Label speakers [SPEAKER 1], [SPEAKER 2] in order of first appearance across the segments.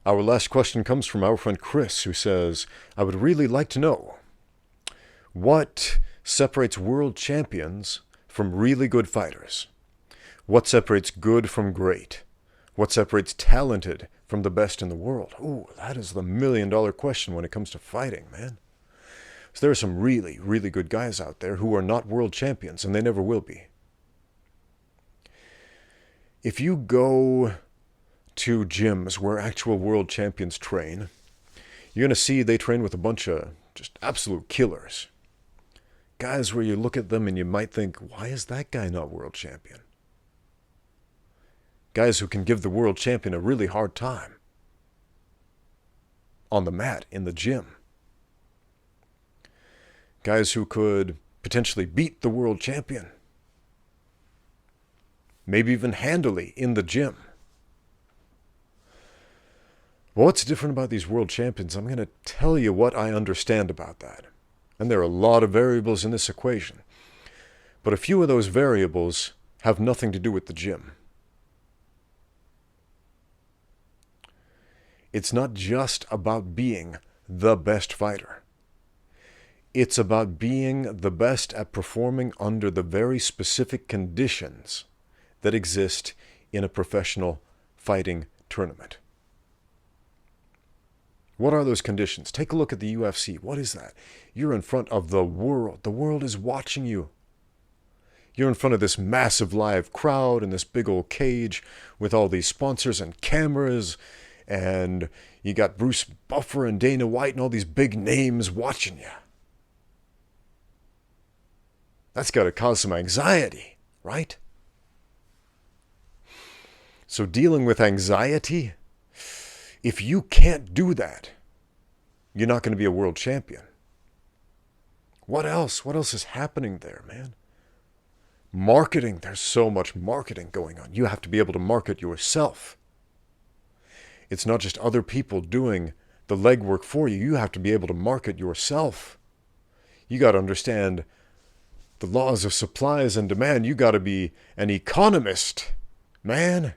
[SPEAKER 1] Our last question comes from our friend Chris, who says, I would really like to know what separates world champions from really good fighters. What separates good from great? What separates talented from the best in the world? Ooh, that is the million-dollar question when it comes to fighting, man. So there are some really, really good guys out there who are not world champions, and they never will be. If you go to gyms where actual world champions train, you're going to see they train with a bunch of just absolute killers. Guys where you look at them and you might think, why is that guy not world champion? Guys who can give the world champion a really hard time. On the mat, in the gym. Guys who could potentially beat the world champion. Maybe even handily in the gym. Well, what's different about these world champions? I'm going to tell you what I understand about that. And there are a lot of variables in this equation. But a few of those variables have nothing to do with the gym. It's not just about being the best fighter. It's about being the best at performing under the very specific conditions that exist in a professional fighting tournament. What are those conditions? Take a look at the UFC. What is that? You're in front of the world. The world is watching you. You're in front of this massive live crowd in this big old cage with all these sponsors and cameras, and you got Bruce Buffer and Dana White and all these big names watching you. That's got to cause some anxiety, right? So dealing with anxiety, if you can't do that, you're not going to be a world champion. What else? What else is happening there, man? Marketing. There's so much marketing going on. You have to be able to market yourself. It's not just other people doing the legwork for you. You have to be able to market yourself. You got to understand the laws of supplies and demand. You got to be an economist, man.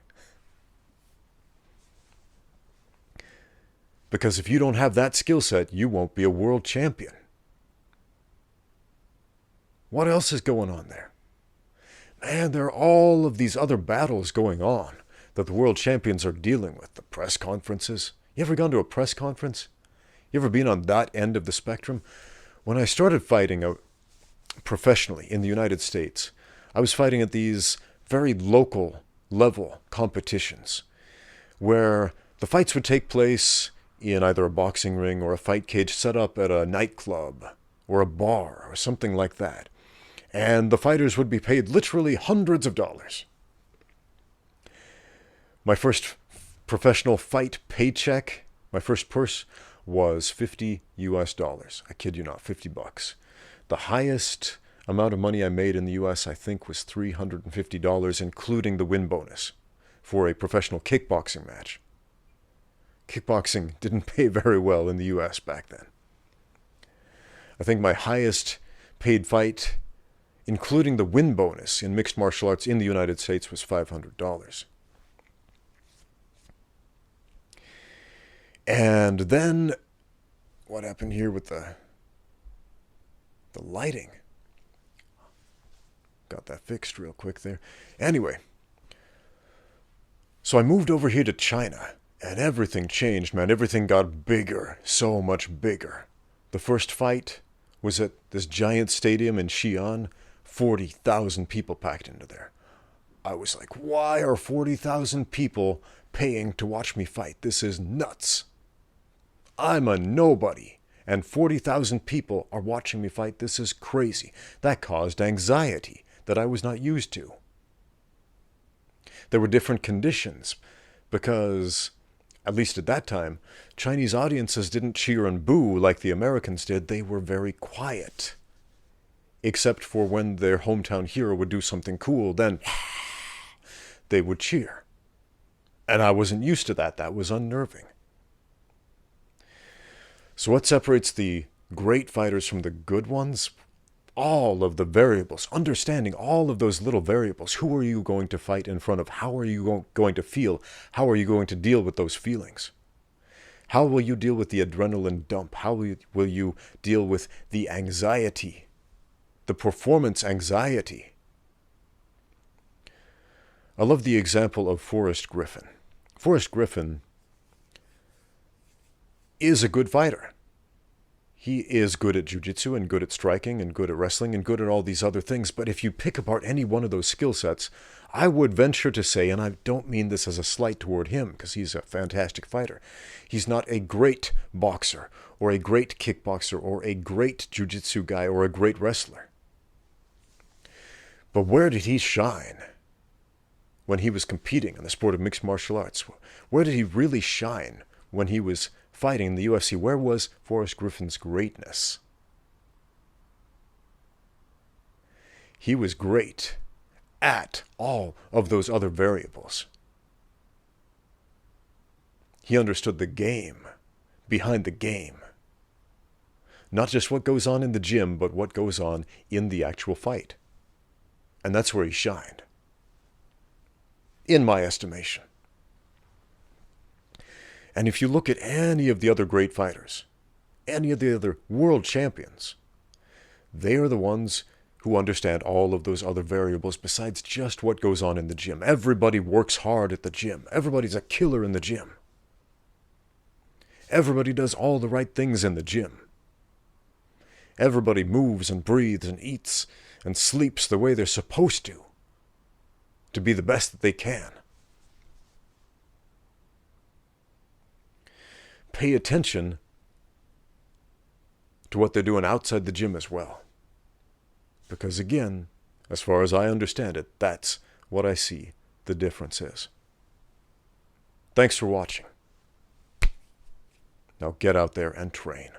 [SPEAKER 1] Because if you don't have that skill set, you won't be a world champion. What else is going on there? Man, there are all of these other battles going on that the world champions are dealing with. The press conferences. You ever gone to a press conference? You ever been on that end of the spectrum? When I started fighting professionally in the United States, I was fighting at these very local level competitions where the fights would take place in either a boxing ring or a fight cage set up at a nightclub or a bar or something like that. And the fighters would be paid literally hundreds of dollars. My first professional fight paycheck, my first purse was $50 US. I kid you not, $50. The highest amount of money I made in the US, I think, was $350, including the win bonus for a professional kickboxing match. Kickboxing didn't pay very well in the US back then. I think my highest paid fight, including the win bonus in mixed martial arts in the United States, was $500. And then, what happened here with the lighting? Got that fixed real quick there. Anyway, so I moved over here to China, and everything changed, man. Everything got bigger, so much bigger. The first fight was at this giant stadium in Xi'an. 40,000 people packed into there. I was like, why are 40,000 people paying to watch me fight? This is nuts. I'm a nobody, and 40,000 people are watching me fight. This is crazy. That caused anxiety that I was not used to. There were different conditions because, at least at that time, Chinese audiences didn't cheer and boo like the Americans did. They were very quiet. Except for when their hometown hero would do something cool, then they would cheer. And I wasn't used to that. That was unnerving. So what separates the great fighters from the good ones? All of the variables, understanding all of those little variables. Who are you going to fight in front of? How are you going to feel? How are you going to deal with those feelings? How will you deal with the adrenaline dump? How will you deal with the anxiety, the performance anxiety? I love the example of Forrest Griffin. Forrest Griffin is a good fighter. He is good at jiu-jitsu and good at striking and good at wrestling and good at all these other things. But if you pick apart any one of those skill sets, I would venture to say, and I don't mean this as a slight toward him because he's a fantastic fighter, he's not a great boxer or a great kickboxer or a great jiu-jitsu guy or a great wrestler. But where did he shine when he was competing in the sport of mixed martial arts? Where did he really shine when he was fighting in the UFC? Where was Forrest Griffin's greatness? He was great at all of those other variables. He understood the game behind the game. Not just what goes on in the gym, but what goes on in the actual fight. And that's where he shined, in my estimation. And if you look at any of the other great fighters, any of the other world champions, they are the ones who understand all of those other variables besides just what goes on in the gym. Everybody works hard at the gym. Everybody's a killer in the gym. Everybody does all the right things in the gym. Everybody moves and breathes and eats and sleeps the way they're supposed to be the best that they can. Pay attention to what they're doing outside the gym as well. Because again, as far as I understand it, that's what I see the difference is. Thanks for watching. Now get out there and train.